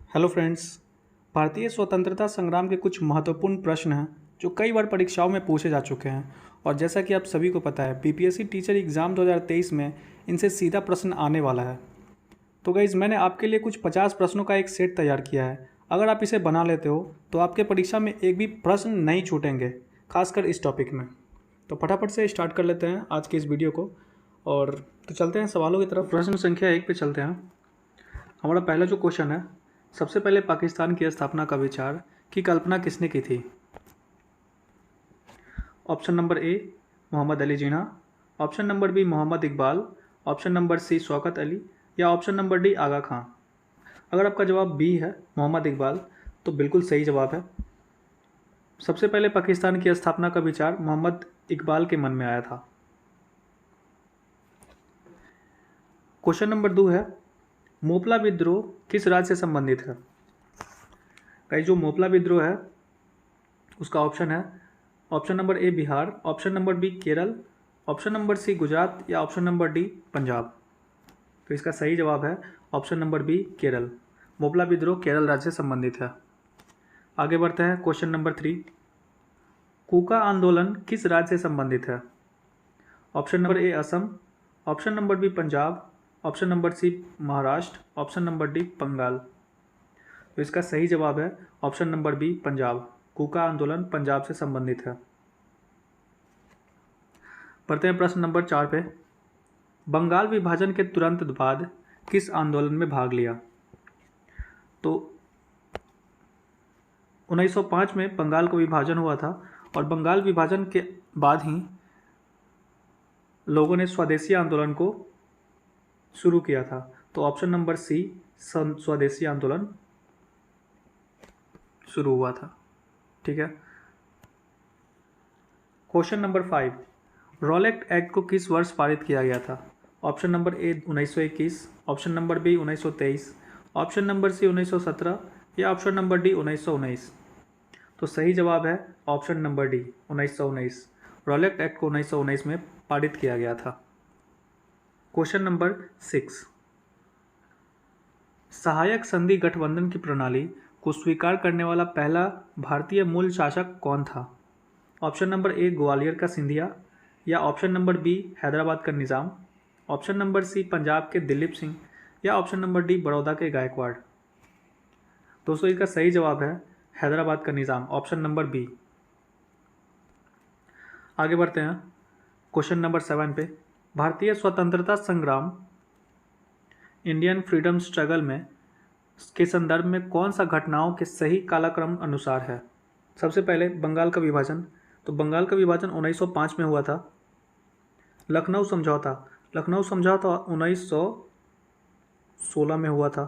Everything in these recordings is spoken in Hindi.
Hello friends. भारतीय स्वतंत्रता संग्राम के कुछ महत्वपूर्ण प्रश्न हैं जो कई बार परीक्षाओं में पूछे जा चुके हैं। और जैसा कि आप सभी को पता है, बीपीएससी टीचर एग्ज़ाम 2023 में इनसे सीधा प्रश्न आने वाला है। तो गाइज़, मैंने आपके लिए कुछ 50 प्रश्नों का एक सेट तैयार किया है। अगर आप इसे बना लेते हो तो आपके परीक्षा में एक भी प्रश्न नहीं छूटेंगे, खासकर इस टॉपिक में। तो फटाफट से स्टार्ट कर लेते हैं आज के इस वीडियो को। और तो चलते हैं सवालों की तरफ। प्रश्न संख्या 1 पे चलते हैं। हमारा पहला जो क्वेश्चन है, सबसे पहले पाकिस्तान की स्थापना का विचार की कल्पना किसने की थी? Option number A Mohammad Ali Jinnah, option number B Mohammad Iqbal, option number C Shaukat Ali, या option number D Aga Khan. अगर आपका जवाब बी है मोहम्मद इकबाल तो बिल्कुल सही जवाब है। सबसे पहले पाकिस्तान की स्थापना का विचार मोहम्मद इकबाल के मन में आया था। क्वेश्चन नंबर 2 है, मोपला विद्रोह किस राज्य से संबंधित है? गाइस, जो मोपला विद्रोह है उसका ऑप्शन है option number A Bihar, option number B Kerala, option number C Gujarat, या ऑप्शन नंबर डी पंजाब। तो इसका सही जवाब है option number B Kerala. Moplah विद्रोह केरल राज्य से संबंधित है। आगे बढ़ते हैं। क्वेश्चन नंबर 3, कूका आंदोलन किस राज्य से संबंधित है? Option number A Assam, option number B Punjab, option number C Maharashtra, option number D Bengal. तो इसका सही जवाब है option number B Punjab. Kuka आंदोलन पंजाब से संबंधित है। पढ़ते हैं प्रश्न नंबर 4 पे। बंगाल विभाजन के तुरंत बाद किस आंदोलन में भाग लिया? तो 1905 में बंगाल का विभाजन हुआ था और बंगाल विभाजन के बाद ही लोगों ने स्वदेशी आंदोलन को शुरू किया था। तो ऑप्शन नंबर सी स्वदेशी आंदोलन शुरू हुआ था। ठीक है। क्वेश्चन नंबर 5, रॉलेट एक्ट को किस वर्ष पारित किया गया था? Option number A 1921, option number B 1923, option number C 1917, या ऑप्शन नंबर डी 1919। तो सही जवाब है option number D 1919। Rowlatt act को 1919 में पारित किया गया था। क्वेश्चन नंबर 6, सहायक संधि गठबंधन की प्रणाली को स्वीकार करने वाला पहला भारतीय मूल शासक कौन था? ऑप्शन नंबर ए ग्वालियर का सिंधिया, या ऑप्शन नंबर बी हैदराबाद का निज़ाम, ऑप्शन नंबर सी पंजाब के दिलीप सिंह, या ऑप्शन नंबर डी बड़ौदा के गायकवाड़। दोस्तों, इसका सही जवाब है हैदराबाद का निज़ाम, ऑप्शन नंबर बी। आगे बढ़ते हैं क्वेश्चन नंबर 7 पे। भारतीय स्वतंत्रता संग्राम इंडियन फ्रीडम स्ट्रगल में के संदर्भ में कौन सा घटनाओं के सही कालक्रम अनुसार है? सबसे पहले बंगाल का विभाजन। तो बंगाल का विभाजन 1905 में हुआ था। लखनऊ समझौता 1916 में हुआ था।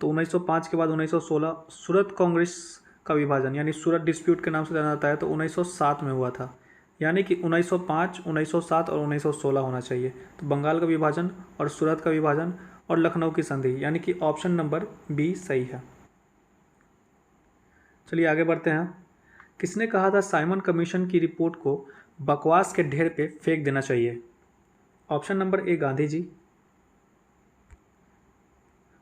तो 1905 के बाद 1916 सूरत कांग्रेस का विभाजन, यानी सूरत डिस्प्यूट के नाम से जाना जाता है, तो 1907 में हुआ था। यानी कि 1905, 1907 और 1916 होना चाहिए। तो बंगाल का विभाजन और सूरत का विभाजन और लखनऊ की संधि, यानी कि ऑप्शन नंबर बी सही है। चलिए आगे बढ़ते हैं। किसने कहा था साइमन कमीशन की रिपोर्ट को बकवास के ढेर पे फेंक देना चाहिए? Option number A Gandhi ji,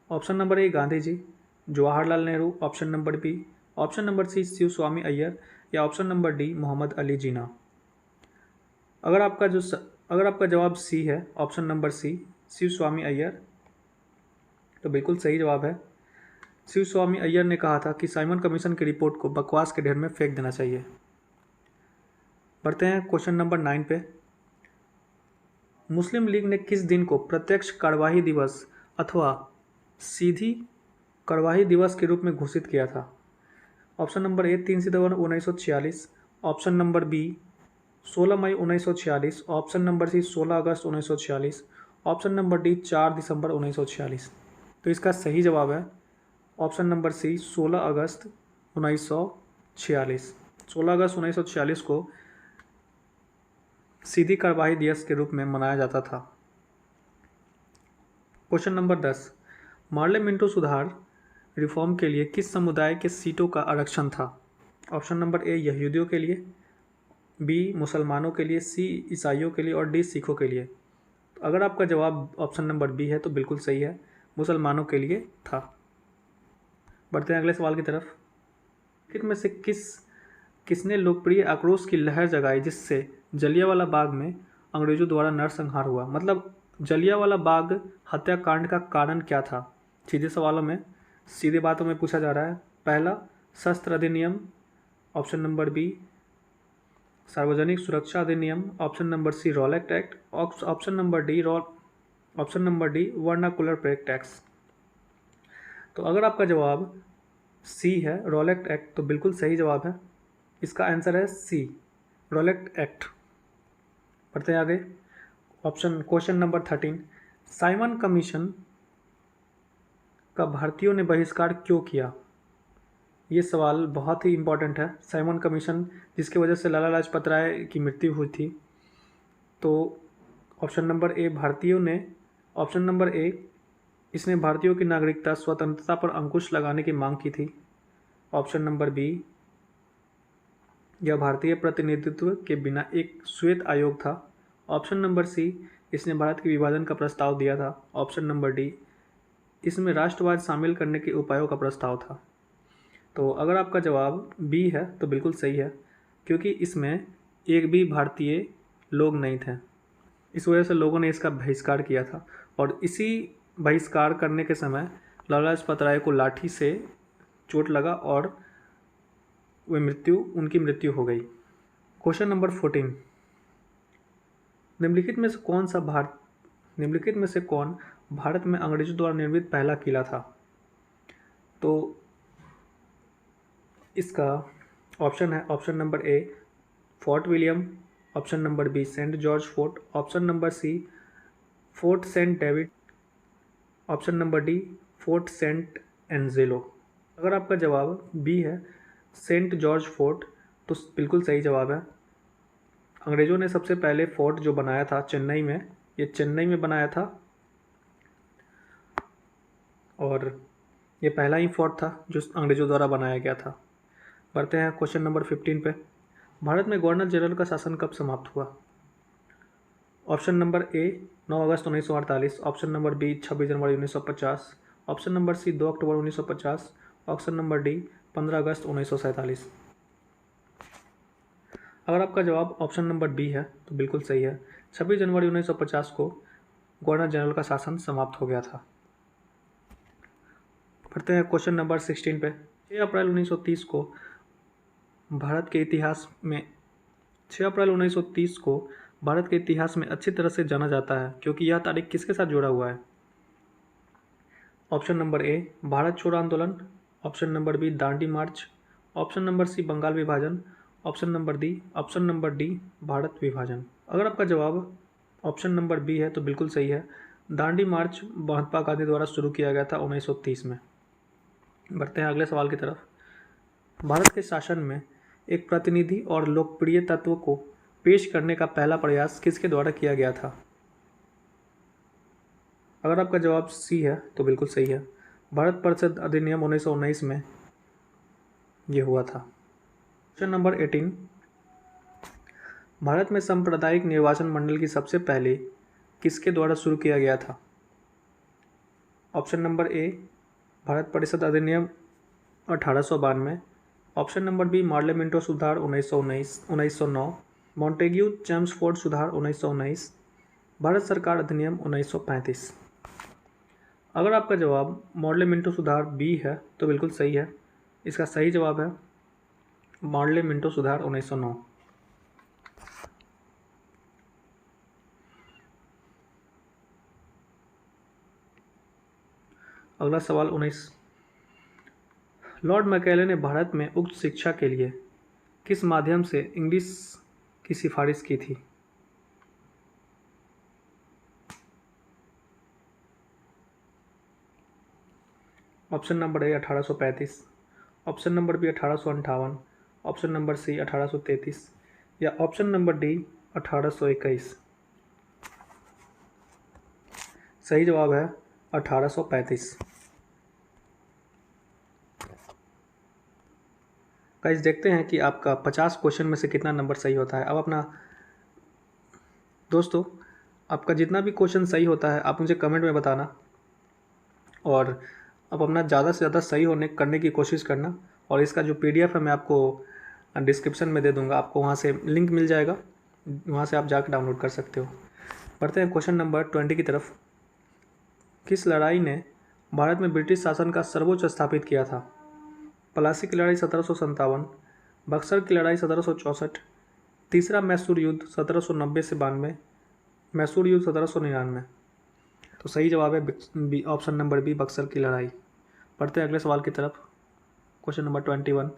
option number A Gandhi ji, Jawaharlal Nehru, option number B, option number C Shiv Swami Iyer, या option number D Mohammad Ali Jinnah. अगर आपका जवाब सी है, option number C Shiv Swami Iyer, तो बिल्कुल सही जवाब है। शिव स्वामी अय्यर ने कहा था कि साइमन कमीशन की रिपोर्ट को बकवास के ढेर में फेंक देना चाहिए। बढ़ते हैं क्वेश्चन नंबर 9 पे। मुस्लिम लीग ने किस दिन को प्रत्यक्ष कार्यवाही दिवस अथवा सीधी कार्यवाही दिवस के रूप में घोषित किया था? ऑप्शन नंबर ए 3 सितंबर 1946, ऑप्शन नंबर बी 16 मई 1946, ऑप्शन नंबर सी 16 अगस्त 1946, ऑप्शन नंबर डी 4 दिसंबर 1946। तो इसका सही जवाब है ऑप्शन नंबर सी 16 अगस्त 1946। 16 अगस्त 1946 को सीधी कार्यवाही दिवस के रूप में मनाया जाता था। क्वेश्चन नंबर 10, पार्लियामेंट्री सुधार रिफॉर्म के लिए किस समुदाय के सीटों का आरक्षण था? ऑप्शन नंबर ए यहूदियों के लिए, बी मुसलमानों के लिए, सी ईसाइयों के लिए, और डी सिखों के लिए। अगर आपका जवाब ऑप्शन नंबर बी है तो बिल्कुल सही है, मुसलमानों के लिए था। बढ़ते हैं अगले सवाल की तरफ। निम्नलिखित में से किसने लोकप्रिय आक्रोश की लहर जगाई जिससे जलियांवाला बाग में अंग्रेजों द्वारा नरसंहार हुआ? मतलब जलियांवाला बाग हत्याकांड का कारण क्या था? सीधे सवालों में, सीधे बातों में पूछा जा रहा है। पहला, शस्त्र अधिनियम, ऑप्शन नंबर बी सार्वजनिक सुरक्षा अधिनियम, option number C Rowlatt Act, option number D vernacular press टैक्स। तो अगर आपका जवाब सी है रॉलेट एक्ट तो बिल्कुल सही जवाब है। इसका आंसर है सी रॉलेट एक्ट। पढ़ते हैं आगे। क्वेश्चन नंबर 13, साइमन कमीशन का भारतीयों ने बहिष्कार क्यों किया? ये सवाल बहुत ही इंपॉर्टेंट है। साइमन कमीशन जिसकी वजह से लाला लाजपत राय की मृत्यु हुई थी। तो ऑप्शन नंबर ए इसने भारतीयों की नागरिकता स्वतंत्रता पर अंकुश लगाने की मांग की थी। ऑप्शन नंबर बी, यह भारतीय प्रतिनिधित्व के बिना एक श्वेत आयोग था। ऑप्शन नंबर सी, इसने भारत के विभाजन का प्रस्ताव दिया था। ऑप्शन नंबर डी, इसमें राष्ट्रवाद शामिल करने के उपायों का प्रस्ताव था। तो अगर आपका जवाब बी है तो बिल्कुल सही है, क्योंकि इसमें एक भी भारतीय लोग नहीं थे। इस वजह से लोगों ने इसका बहिष्कार किया था और इसी बहिष्कार करने के समय लाला लाजपत राय को लाठी से चोट लगा और उनकी मृत्यु हो गई। क्वेश्चन नंबर 14, निम्नलिखित में से कौन भारत में अंग्रेजों द्वारा निर्मित पहला किला था? तो इसका option number A Fort William, option number B Saint George Fort, option number C Fort Saint David, option number D Fort Saint Angelo. अगर आपका जवाब बी है सेंट जॉर्ज फोर्ट तो बिल्कुल सही जवाब है। अंग्रेज़ों ने सबसे पहले फोर्ट जो बनाया था चेन्नई में, ये चेन्नई में बनाया था और ये पहला ही फोर्ट था जो अंग्रेज़ों द्वारा बनाया गया था। बढ़ते हैं क्वेश्चन नंबर 15 पे। भारत में गवर्नर जनरल का शासन कब समाप्त हुआ? ऑप्शन नंबर ए 9 अगस्त 1948, ऑप्शन नंबर बी 26 जनवरी 1950, ऑप्शन नंबर सी 2 अक्टूबर 1950, ऑप्शन नंबर डी 15 अगस्त 1947। अगर आपका जवाब ऑप्शन नंबर बी है तो बिल्कुल सही है। 26 जनवरी 1950 को गवर्नर जनरल का शासन समाप्त हो गया था। बढ़ते हैं क्वेश्चन नंबर 16 पे। 6 अप्रैल 1930 को भारत के इतिहास में अच्छी तरह से जाना जाता है क्योंकि यह तारीख किसके साथ जुड़ा हुआ है? ऑप्शन नंबर ए भारत छोड़ो आंदोलन, ऑप्शन नंबर बी दांडी मार्च, ऑप्शन नंबर सी बंगाल विभाजन, ऑप्शन नंबर डी भारत विभाजन। अगर आपका जवाब ऑप्शन नंबर बी है तो बिल्कुल सही है। दांडी मार्च महात्मा गांधी द्वारा शुरू किया गया था 1930 में। बढ़ते हैं अगले सवाल की तरफ। भारत के शासन में एक प्रतिनिधि और लोकप्रिय तत्व को पेश करने का पहला प्रयास किसके द्वारा किया गया था? अगर आपका जवाब सी है तो बिल्कुल सही है। भारत परिषद अधिनियम 1919 में ये हुआ था। क्वेश्चन नंबर 18, भारत में सांप्रदायिक निर्वाचन मंडल की सबसे पहले किसके द्वारा शुरू किया गया था? ऑप्शन नंबर ए भारत परिषद अधिनियम 1892, option number B Morley Minto सुधार 1909, मॉन्टेग्यू चेम्सफोर्ड सुधार 1919, भारत सरकार अधिनियम 1935। अगर आपका जवाब मॉर्ले मिंटो सुधार बी है तो बिल्कुल सही है। इसका सही जवाब है मॉर्ले मिंटो सुधार 1909। अगला सवाल 19, लॉर्ड मैकेले ने भारत में उच्च शिक्षा के लिए किस माध्यम से इंग्लिश की सिफारिश की थी? Option number A 1835, option number B 1858, option number C 1833 या ऑप्शन नंबर डी 1821। सही जवाब है 1835। गाइस देखते हैं कि आपका 50 क्वेश्चन में से कितना नंबर सही होता है। अब अपना दोस्तों, आपका जितना भी क्वेश्चन सही होता है आप मुझे कमेंट में बताना और आप अपना ज़्यादा से ज़्यादा सही करने की कोशिश करना। और इसका जो PDF है मैं आपको डिस्क्रिप्शन में दे दूंगा, आपको वहाँ से लिंक मिल जाएगा, वहाँ से आप जाकर डाउनलोड कर सकते हो। बढ़ते हैं क्वेश्चन नंबर 20 की तरफ। किस लड़ाई ने भारत में ब्रिटिश शासन का सर्वोच्च स्थापित किया था? प्लासी की लड़ाई 1757, बक्सर की लड़ाई 1764, तीसरा मैसूर युद्ध 1790 से 92, मैसूर युद्ध 1799। तो सही जवाब है ऑप्शन नंबर बी, बक्सर की लड़ाई। पढ़ते हैं अगले सवाल की तरफ। Question number 21।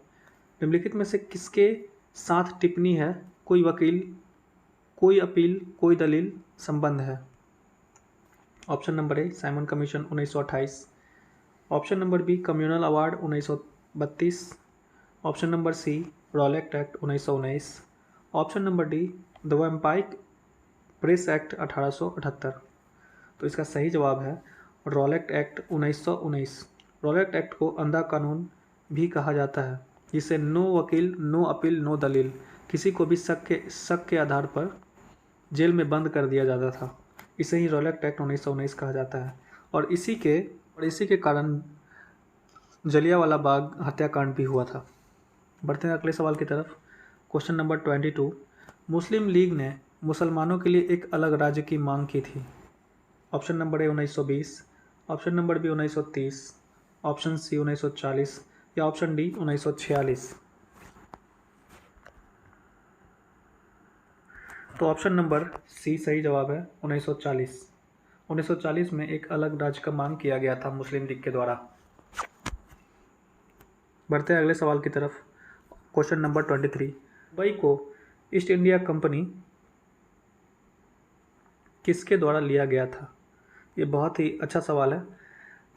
निम्नलिखित में से किसके साथ टिप्पणी है कोई वकील, कोई अपील, कोई दलील, संबंध है? Option number A Simon Commission 1928, option number B communal award 1932, option number C Rowlatt Act 1919, option number D the vampire press act 1878। तो इसका सही जवाब है रॉलेट एक्ट 1919। रॉलेट एक्ट को अंधा कानून भी कहा जाता है, जिसे नो वकील, नो अपील, नो दलील, किसी को भी शक के आधार पर जेल में बंद कर दिया जाता था। इसे ही रॉलेट एक्ट 1919 कहा जाता है। और इसी के कारण जलियांवाला बाग हत्याकांड भी हुआ था। बढ़ते हैं अगले सवाल की तरफ। Question number 22। मुस्लिम लीग ने मुसलमानों के लिए एक अलग राज्य की मांग की थी। Option number A 1920, option number B 1930, option C 1940 या ऑप्शन डी 1946। तो ऑप्शन नंबर सी सही जवाब है 1940। 1940 में एक अलग राज्य का मांग किया गया था मुस्लिम लीग के द्वारा। बढ़ते हैं अगले सवाल की तरफ। Question number 23। मुंबई को ईस्ट इंडिया कंपनी किसके द्वारा लिया गया था? ये बहुत ही अच्छा सवाल है।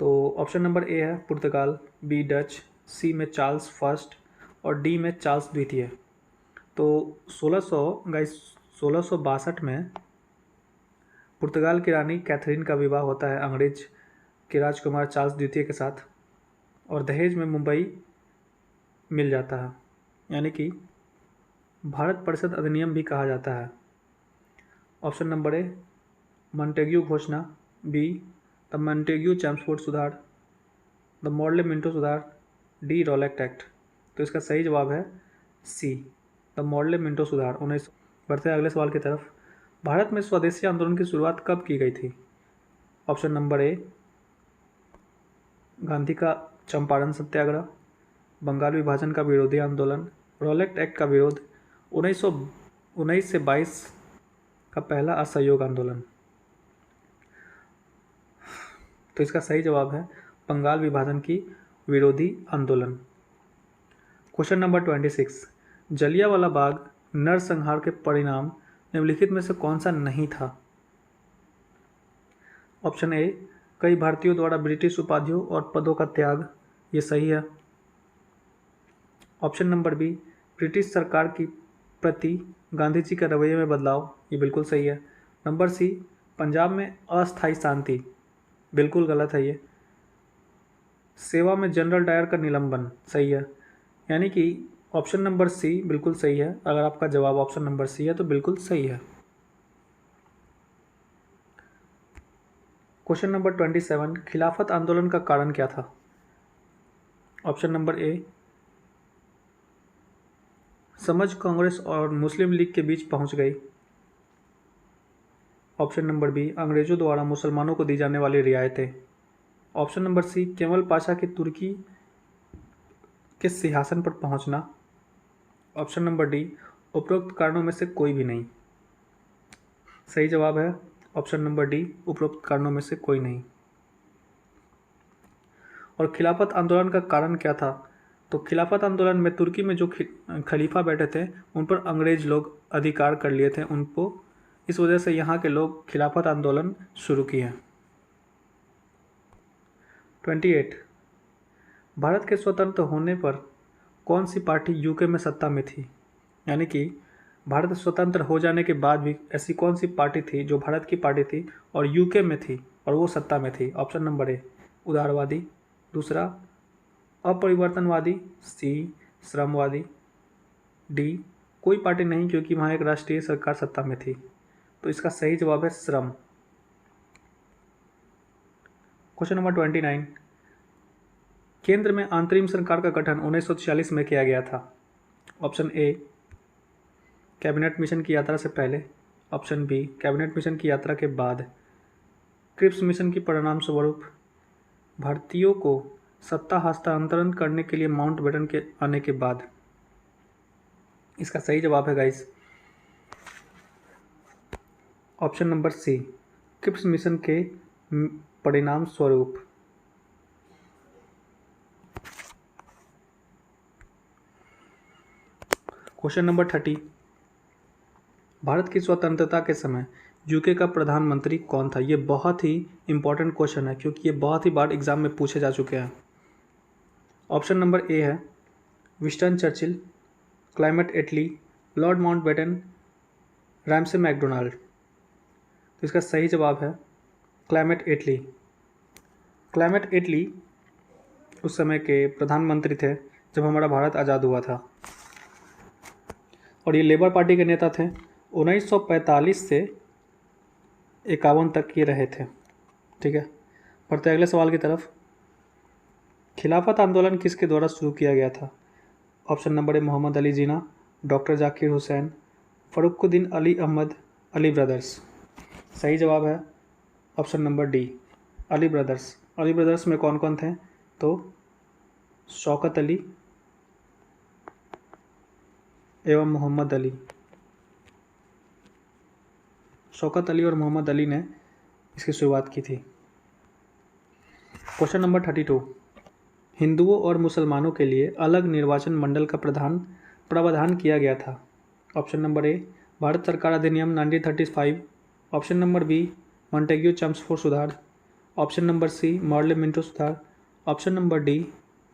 तो ऑप्शन नंबर ए है पुर्तगाल, बी डच, सी में चार्ल्स फर्स्ट और डी में चार्ल्स द्वितीय। तो 1662 में पुर्तगाल की रानी कैथरीन का विवाह होता है अंग्रेज के राजकुमार चार्ल्स द्वितीय के साथ, और दहेज में मुंबई मिल जाता है, यानी कि भारत परिषद अधिनियम भी कहा जाता है। ऑप्शन नंबर ए मॉन्टेग्यू घोषणा, बी द मॉन्टेग्यू चैम्सफोर्ड सुधार, द मॉडले मिंटो सुधार, डी रॉलेट एक्ट। तो इसका सही जवाब है सी द मॉडले मिंटो सुधार 19। बढ़ते हैं अगले सवाल की तरफ। भारत में स्वदेशी आंदोलन की शुरुआत कब की गई थी? ऑप्शन नंबर ए गांधी का चंपारण सत्याग्रह, बंगाल विभाजन का विरोधी आंदोलन, रॉलेट एक्ट का विरोध, 1919 से 22 का पहला असहयोग आंदोलन। तो इसका सही जवाब है बंगाल विभाजन की विरोधी आंदोलन। Question number 26। जलियांवाला बाग नरसंहार के परिणाम निम्नलिखित में से कौन सा नहीं था? ऑप्शन ए कई भारतीयों द्वारा ब्रिटिश उपाधियों और पदों का त्याग, ये सही है। ऑप्शन नंबर बी ब्रिटिश सरकार की प्रति गांधी जी के रवैये में बदलाव, ये बिल्कुल सही है। नंबर सी पंजाब में अस्थायी शांति, बिल्कुल गलत है ये। सेवा में जनरल डायर का निलंबन, सही है। यानी कि ऑप्शन नंबर सी बिल्कुल सही है। अगर आपका जवाब ऑप्शन नंबर सी है तो बिल्कुल सही है। Question number 27। खिलाफत आंदोलन का कारण क्या था? ऑप्शन नंबर ए समझ कांग्रेस और मुस्लिम लीग के बीच पहुंच गई, ऑप्शन नंबर बी अंग्रेजों द्वारा मुसलमानों को दी जाने वाली रियायतें, ऑप्शन नंबर सी केवल पाशा के तुर्की के सिंहासन पर पहुंचना, ऑप्शन नंबर डी उपरोक्त कारणों में से कोई भी नहीं। सही जवाब है ऑप्शन नंबर डी उपरोक्त कारणों में से कोई नहीं। और खिलाफत आंदोलन का कारण क्या था? तो खिलाफत आंदोलन में तुर्की में जो खलीफा बैठे थे उन पर अंग्रेज लोग अधिकार कर लिए थे उनको, इस वजह से यहाँ के लोग खिलाफत आंदोलन शुरू किए। 28। भारत के स्वतंत्र होने पर कौन सी पार्टी यूके में सत्ता में थी? यानी कि भारत स्वतंत्र हो जाने के बाद भी ऐसी कौन सी पार्टी थी जो भारत की पार्टी थी और यूके में थी और वो सत्ता में थी? ऑप्शन नंबर ए उदारवादी, दूसरा अपरिवर्तनवादी, सी श्रमवादी, डी कोई पार्टी नहीं क्योंकि वहाँ एक राष्ट्रीय सरकार सत्ता में थी। तो इसका सही जवाब है श्रम। Question number 29। केंद्र में अंतरिम सरकार का गठन 1946 में किया गया था? ऑप्शन ए कैबिनेट मिशन की यात्रा से पहले, ऑप्शन बी कैबिनेट मिशन की यात्रा के बाद, क्रिप्स मिशन की परिणाम स्वरूप, भारतीयों को सत्ता हस्तांतरण करने के लिए माउंटबेटन के आने के बाद। इसका सही जवाब है guys option number C, Cripps Mission के परिणाम स्वरूप। क्वेश्चन नंबर 30, भारत की स्वतंत्रता के समय यूके का प्रधानमंत्री कौन था? ये बहुत ही इंपॉर्टेंट क्वेश्चन है क्योंकि ये बहुत ही बार एग्जाम में पूछे जा चुके हैं। ऑप्शन नंबर ए है विंस्टन चर्चिल, क्लेमेंट एटली, लॉर्ड माउंटबेटन, रैमसे मैकडोनाल्ड। तो इसका सही जवाब है क्लेमेंट एटली। क्लेमेंट एटली उस समय के प्रधानमंत्री थे जब हमारा भारत आज़ाद हुआ था और ये लेबर पार्टी के नेता थे। 1945 से 51 तक ये रहे थे। ठीक है, बढ़ते अगले सवाल की तरफ। खिलाफत आंदोलन किसके द्वारा शुरू किया गया था? Option number A Mohammad Ali Jinnah, doctor Zakir Hussain, Fakhruddin Ali Ahmed, Ali brothers. सही जवाब है option number D, Ali brothers. Ali brothers में कौन कौन थे? तो शौकत अली एवं मोहम्मद अली। शौकत अली और मोहम्मद अली ने इसकी शुरुआत की थी। क्वेश्चन नंबर 32, हिंदुओं और मुसलमानों के लिए अलग निर्वाचन मंडल का प्रावधान किया गया था? ऑप्शन नंबर ए भारत सरकार अधिनियम 1935, option number B Montagu Chelmsford सुधार, option number C Morley Minto सुधार, ऑप्शन नंबर डी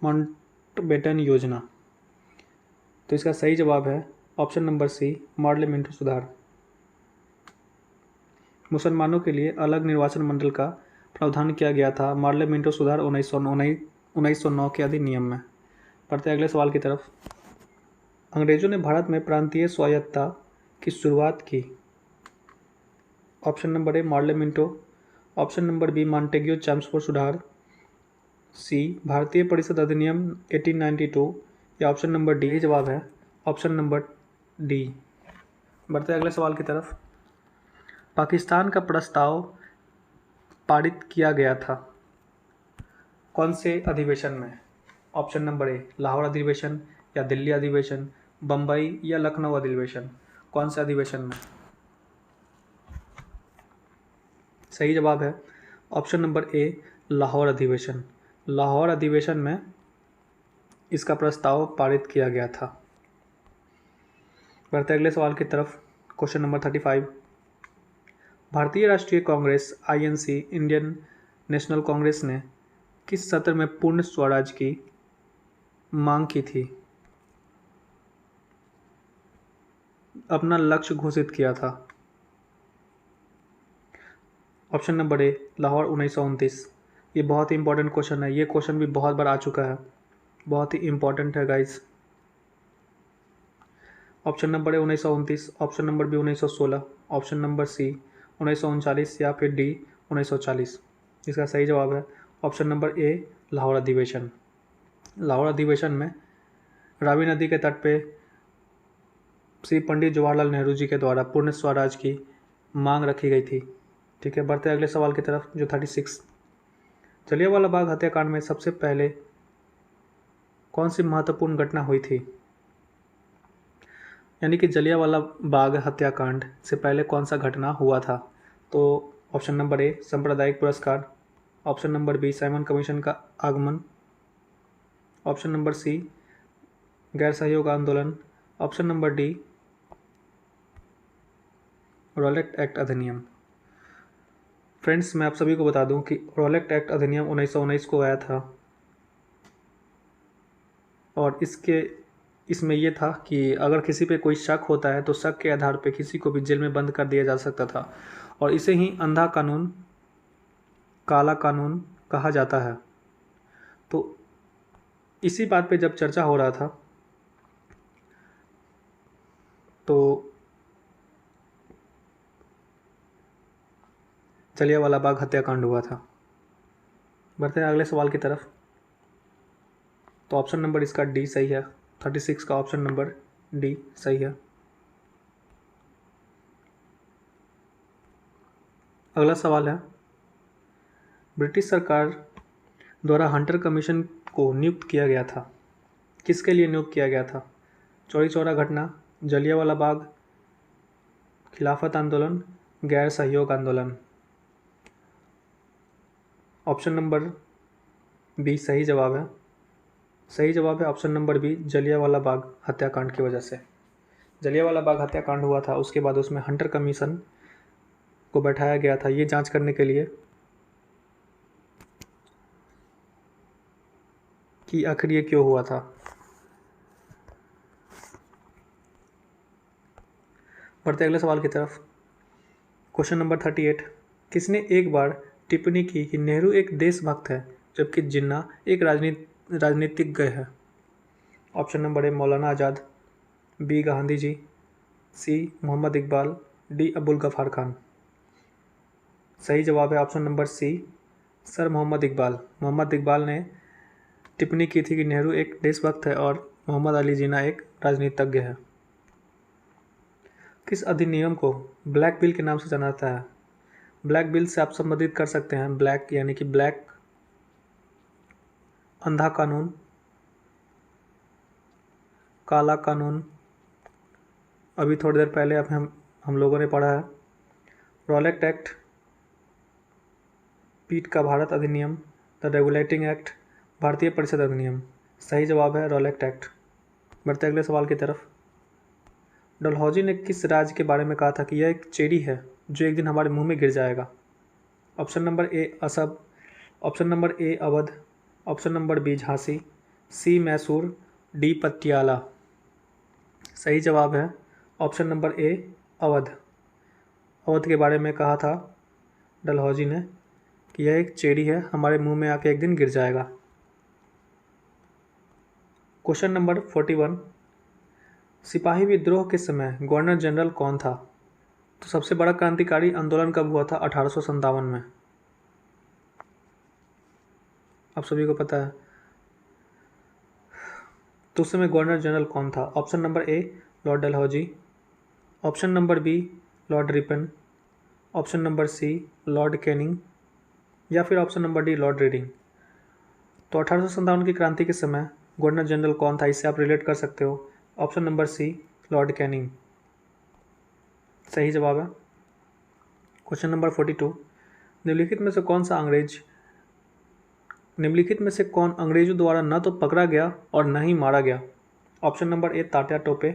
माउंटबेटन योजना। तो इसका सही जवाब है option number C Morley Minto सुधार। मुसलमानों के लिए अलग निर्वाचन मंडल का प्रावधान किया गया था मॉर्ले मिंटो सुधार 1909 के अधिनियम में। पढ़ते अगले सवाल की तरफ। अंग्रेजों ने भारत में प्रांतीय स्वायत्तता की शुरुआत की? Option number A Morley Minto, option number B Montagu Chelmsford सुधार, सी भारतीय परिषद अधिनियम 1892 या ऑप्शन नंबर डी। जवाब है ऑप्शन नंबर डी। बढ़ते अगले सवाल की तरफ। पाकिस्तान का प्रस्ताव पारित किया गया था कौन से अधिवेशन में? ऑप्शन नंबर ए लाहौर अधिवेशन या दिल्ली अधिवेशन, बम्बई या लखनऊ अधिवेशन। कौन से अधिवेशन में? सही जवाब है ऑप्शन नंबर ए लाहौर अधिवेशन। लाहौर अधिवेशन में इसका प्रस्ताव पारित किया गया था। बढ़ते अगले सवाल की तरफ। क्वेश्चन नंबर 35, भारतीय राष्ट्रीय Congress INC Indian national Congress ने किस सत्र में पूर्ण स्वराज की मांग की थी, अपना लक्ष्य घोषित किया था? ऑप्शन नंबर ए लाहौर 1929। ये बहुत ही इंपॉर्टेंट क्वेश्चन है, ये क्वेश्चन भी बहुत बार आ चुका है, बहुत ही इंपॉर्टेंट है guys. Option number A 1929, option number B 1916, option number C 1939 या फिर डी 1940। इसका सही जवाब है ऑप्शन नंबर ए लाहौर अधिवेशन। लाहौर अधिवेशन में रावी नदी के तट पे श्री पंडित जवाहरलाल नेहरू जी के द्वारा पूर्ण स्वराज की मांग रखी गई थी। ठीक है, बढ़ते अगले सवाल की तरफ जो 36, जलियांवाला बाग हत्याकांड में सबसे पहले कौन सी महत्वपूर्ण घटना हुई थी? यानी कि जलियांवाला बाग हत्याकांड से पहले कौन सा घटना हुआ था? तो ऑप्शन नंबर ए सांप्रदायिक पुरस्कार, option number B Simon Commission का आगमन, ऑप्शन नंबर सी गैर सहयोग आंदोलन, option number D Rowlatt Act अधिनियम। फ्रेंड्स, मैं आप सभी को बता दूं कि रॉलेट एक्ट अधिनियम 1919 को आया था और इसमें यह था कि अगर किसी पे कोई शक होता है तो शक के आधार पे किसी को भी जेल में बंद कर दिया जा सकता था और इसे ही अंधा कानून, काला कानून कहा जाता है। तो इसी बात पे जब चर्चा हो रहा था तो जलियांवाला बाग हत्याकांड हुआ था। बढ़ते हैं अगले सवाल की तरफ। तो ऑप्शन नंबर इसका डी सही है। 36 का ऑप्शन नंबर डी सही है। अगला सवाल है, ब्रिटिश सरकार द्वारा हंटर कमीशन को नियुक्त किया गया था, किसके लिए नियुक्त किया गया था? चौरी चौरा घटना, जलियांवाला बाग, खिलाफत आंदोलन, गैर सहयोग आंदोलन। ऑप्शन नंबर बी सही जवाब है। सही जवाब है option number B, Jallianwala Bagh हत्याकांड की वजह से। जलियांवाला बाग हत्याकांड हुआ था, उसके बाद उसमें हंटर कमीशन को बैठाया गया था ये जांच करने के लिए कि आखिर ये क्यों हुआ था। बढ़ते अगले सवाल की तरफ। क्वेश्चन नंबर 38, किसने एक बार टिप्पणी की कि नेहरू एक देशभक्त है जबकि जिन्ना एक राजनीतिज्ञ है? Option number A Maulana Azad, B Gandhi ji, C Mohammad Iqbal, D Abul Gaffar Khan. सही जवाब है option number C, sir Mohammad Iqbal. Mohammad Iqbal ने टिप्पणी की थी कि नेहरू एक देशभक्त है और मोहम्मद अली जिन्ना एक राजनीतिज्ञ है। किस अधिनियम को ब्लैक बिल के नाम से जाना जाता है? ब्लैक बिल से आप संबंधित कर सकते हैं ब्लैक यानी कि ब्लैक अंधा कानून, काला कानून, अभी थोड़ी देर पहले अब हम लोगों ने पढ़ा है रॉलेट एक्ट, पीट का भारत अधिनियम, द रेगुलेटिंग एक्ट, भारतीय परिषद अधिनियम। सही जवाब है रॉलेट एक्ट। बढ़ते अगले सवाल की तरफ। डलहौजी ने किस राज्य के बारे में कहा था कि यह एक चेरी है जो एक दिन हमारे मुंह में गिर जाएगा? ऑप्शन नंबर ए असब, option number A Awadh, option number B Jhansi, C Mysore, D Patiala. सही जवाब है option number A Awadh. Awadh के बारे में कहा था डलहौजी ने कि यह एक चेरी है, हमारे मुंह में आके एक दिन गिर जाएगा। क्वेश्चन नंबर 41, सिपाही विद्रोह के समय गवर्नर जनरल कौन था? तो सबसे बड़ा क्रांतिकारी आंदोलन कब हुआ था? 1857 में। आप सभी को पता है। तो उस समय गवर्नर जनरल कौन था? Option number A Lord Dalhousie, option number B Lord Ripon, option number C Lord Canning, या फिर option number D Lord Reading. तो 1857 की क्रांति के समय गवर्नर जनरल कौन था, इससे आप रिलेट कर सकते हो। Option number C Lord Canning सही जवाब है। क्वेश्चन नंबर 42, निम्नलिखित में से कौन अंग्रेजों द्वारा न तो पकड़ा गया और न ही मारा गया? Option number A Tatya Tope,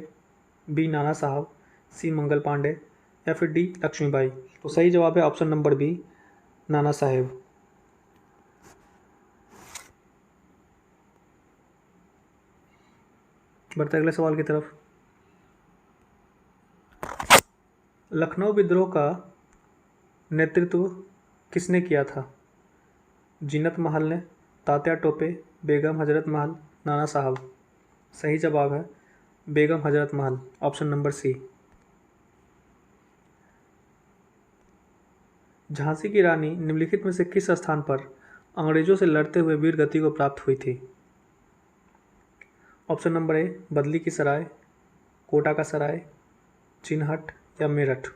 B Nana Sahib, सी मंगल पांडे, या फिर डी लक्ष्मीबाई। तो सही जवाब है option number B Nana Saheb. बढ़ते अगले सवाल की तरफ। लखनऊ विद्रोह का नेतृत्व किसने किया था? जीनत महल ने, तात्या टोपे, बेगम हजरत महल, नाना साहब। सही जवाब है बेगम हजरत महल, ऑप्शन नंबर सी। झांसी की रानी निम्नलिखित में से किस स्थान पर अंग्रेजों से लड़ते हुए वीर गति को प्राप्त हुई थी? ऑप्शन नंबर ए बदली की सराय, कोटा का सराय, चिन्हट या मेरठ।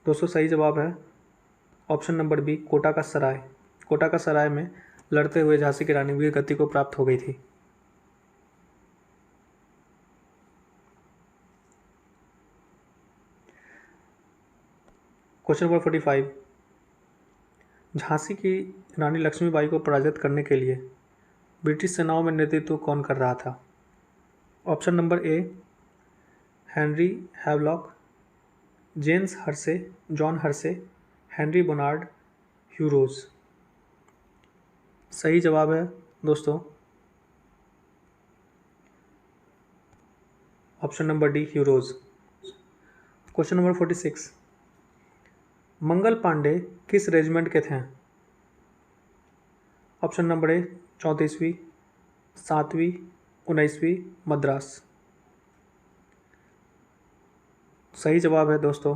दोस्तों सही जवाब है ऑप्शन नंबर बी कोटा का सराय। कोटा का सराय में लड़ते हुए झांसी की रानी वीर गति को प्राप्त हो गई थी। क्वेश्चन नंबर 45, झांसी की रानी लक्ष्मीबाई को पराजित करने के लिए ब्रिटिश सेनाओं में नेतृत्व कौन कर रहा था? Option number A Henry Havelock, James Hearsey, John Hearsey, Henry Barnard, Hugh Rose. सही जवाब है दोस्तों option number D Hugh Rose. Question number 46, Mangal Pandey किस रेजिमेंट के थे? ऑप्शन नंबर ए 34वीं, 7वीं, 19वीं मद्रास। सही जवाब है दोस्तों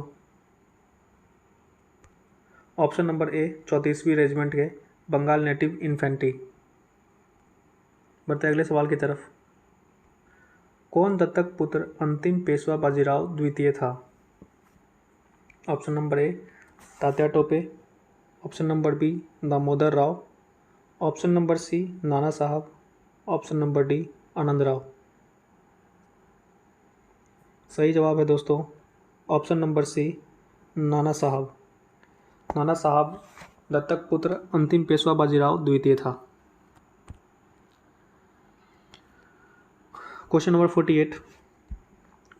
ऑप्शन नंबर ए 34वीं रेजिमेंट के बंगाल नेटिव इन्फेंट्री। बढ़ते अगले सवाल की तरफ। कौन दत्तक पुत्र अंतिम पेशवा बाजीराव द्वितीय था? Option number A Tatya Tope, option number B Damodar Rao, option number C Nana Sahib, option number D Anand Rao. सही जवाब है दोस्तों ऑप्शन नंबर सी नाना साहब। नाना साहब दत्तक पुत्र अंतिम पेशवा बाजीराव द्वितीय था। Question number 48।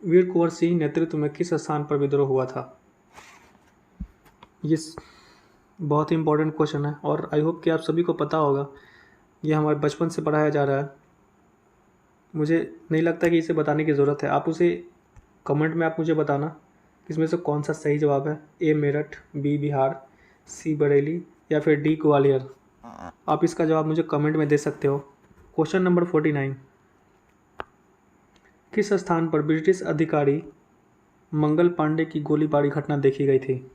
वीर कुंवर सिंह नेतृत्व में किस स्थान पर विद्रोह हुआ था? ये बहुत ही इंपॉर्टेंट क्वेश्चन है और आई होप कि आप सभी को पता होगा। ये हमारे बचपन से पढ़ाया जा रहा है। मुझे नहीं लगता कि इसे बताने की ज़रूरत है। आप उसे कमेंट में आप मुझे बताना कि इसमें से कौन सा सही जवाब है। ए मेरठ, बी बिहार, सी बरेली या फिर डी ग्वालियर। आप इसका जवाब मुझे कमेंट में दे सकते हो। Question number 49। किस स्थान पर ब्रिटिश अधिकारी मंगल पांडे की गोलीबारी घटना देखी गई थी?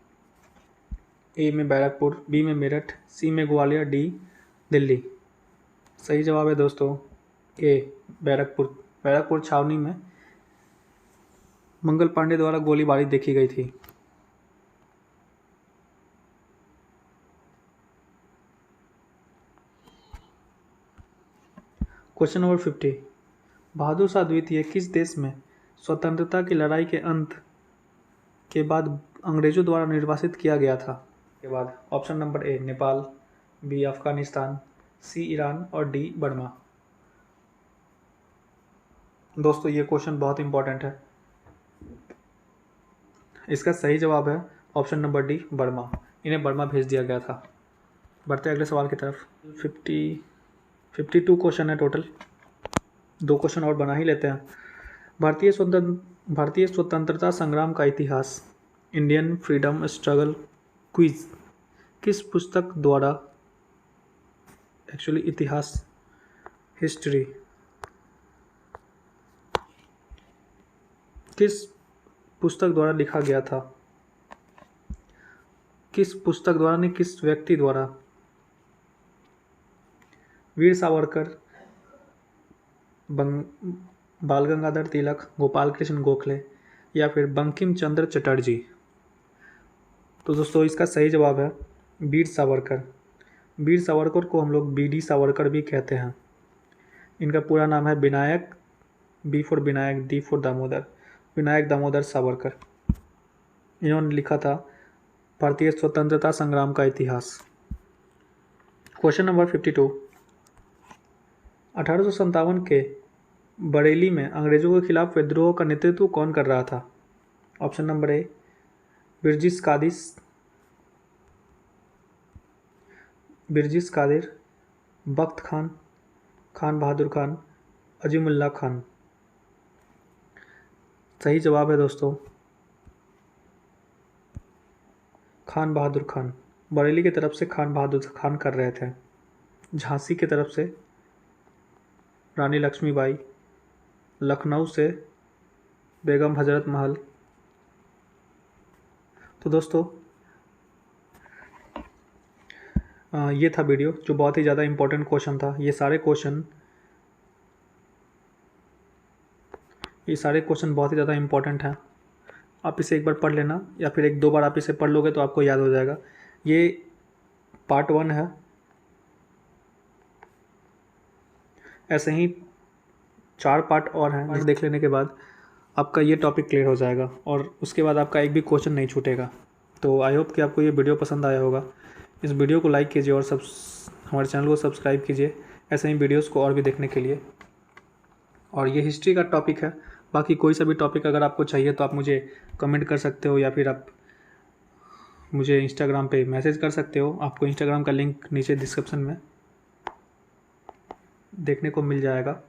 ए में बैरकपुर, बी में मेरठ, सी में ग्वालियर, डी दिल्ली। सही जवाब है दोस्तों ए बैरकपुर। बैरकपुर छावनी में मंगल पांडे द्वारा गोलीबारी देखी गई थी। Question number 50। बहादुर शाह द्वितीय किस देश में स्वतंत्रता की लड़ाई के अंत के बाद अंग्रेजों द्वारा निर्वासित किया गया था? के बाद option number A Nepal, B Afghanistan, C Iran और डी बर्मा। दोस्तों ये क्वेश्चन बहुत इंपॉर्टेंट है। इसका सही जवाब है ऑप्शन नंबर डी बर्मा। इन्हें बर्मा भेज दिया गया था। बढ़ते अगले सवाल की तरफ। 52 क्वेश्चन है टोटल। 2 क्वेश्चन और बना ही लेते हैं। भारतीय स्वतंत्रता संग्राम का इतिहास, इंडियन फ्रीडम स्ट्रगल क्विज किस पुस्तक द्वारा, एक्चुअली इतिहास हिस्ट्री, किस पुस्तक द्वारा लिखा गया था? किस पुस्तक द्वारा नहीं, किस व्यक्ति द्वारा? वीर सावरकर, बाल गंगाधर तिलक, गोपाल कृष्ण गोखले या फिर बंकिम चंद्र चटर्जी। तो दोस्तों इसका सही जवाब है वीर सावरकर। वीर सावरकर को हम लोग बीडी सावरकर भी कहते हैं। इनका पूरा नाम है Vinayak, B for Vinayak, D for Damodar, Vinayak Damodar Savarkar. इन्होंने लिखा था भारतीय स्वतंत्रता संग्राम का इतिहास। Question number 52। 1857 के बरेली में अंग्रेजों के खिलाफ विद्रोह का नेतृत्व कौन कर रहा था? Option number A Birjis Qadir, Bakht Khan, Khan Bahadur Khan, Azimullah Khan. सही जवाब है दोस्तों खान बहादुर खान। बरेली की तरफ से खान बहादुर खान कर रहे थे। झांसी की तरफ से रानी लक्ष्मीबाई, लखनऊ से बेगम हजरत महल। तो दोस्तों ये था वीडियो जो बहुत ही ज़्यादा इम्पोर्टेंट क्वेश्चन था। ये सारे क्वेश्चन बहुत ही ज़्यादा इम्पोर्टेंट हैं। आप इसे एक बार पढ़ लेना या फिर 1-2 बार आप इसे पढ़ लोगे तो आपको याद हो जाएगा। ये पार्ट 1 है। ऐसे ही 4 पार्ट और हैं, देख लेने के बाद आपका ये टॉपिक क्लियर हो जाएगा और उसके बाद आपका एक भी क्वेश्चन नहीं छूटेगा। तो आई होप कि आपको ये वीडियो पसंद आया होगा। इस वीडियो को लाइक कीजिए और हमारे चैनल को सब्सक्राइब कीजिए ऐसे ही वीडियोस को और भी देखने के लिए। और ये हिस्ट्री का टॉपिक है। बाकी कोई सा भी टॉपिक अगर आपको चाहिए तो आप मुझे कमेंट कर सकते हो या फिर आप मुझे इंस्टाग्राम पे मैसेज कर सकते हो। आपको इंस्टाग्राम का लिंक नीचे डिस्क्रिप्शन में देखने को मिल जाएगा।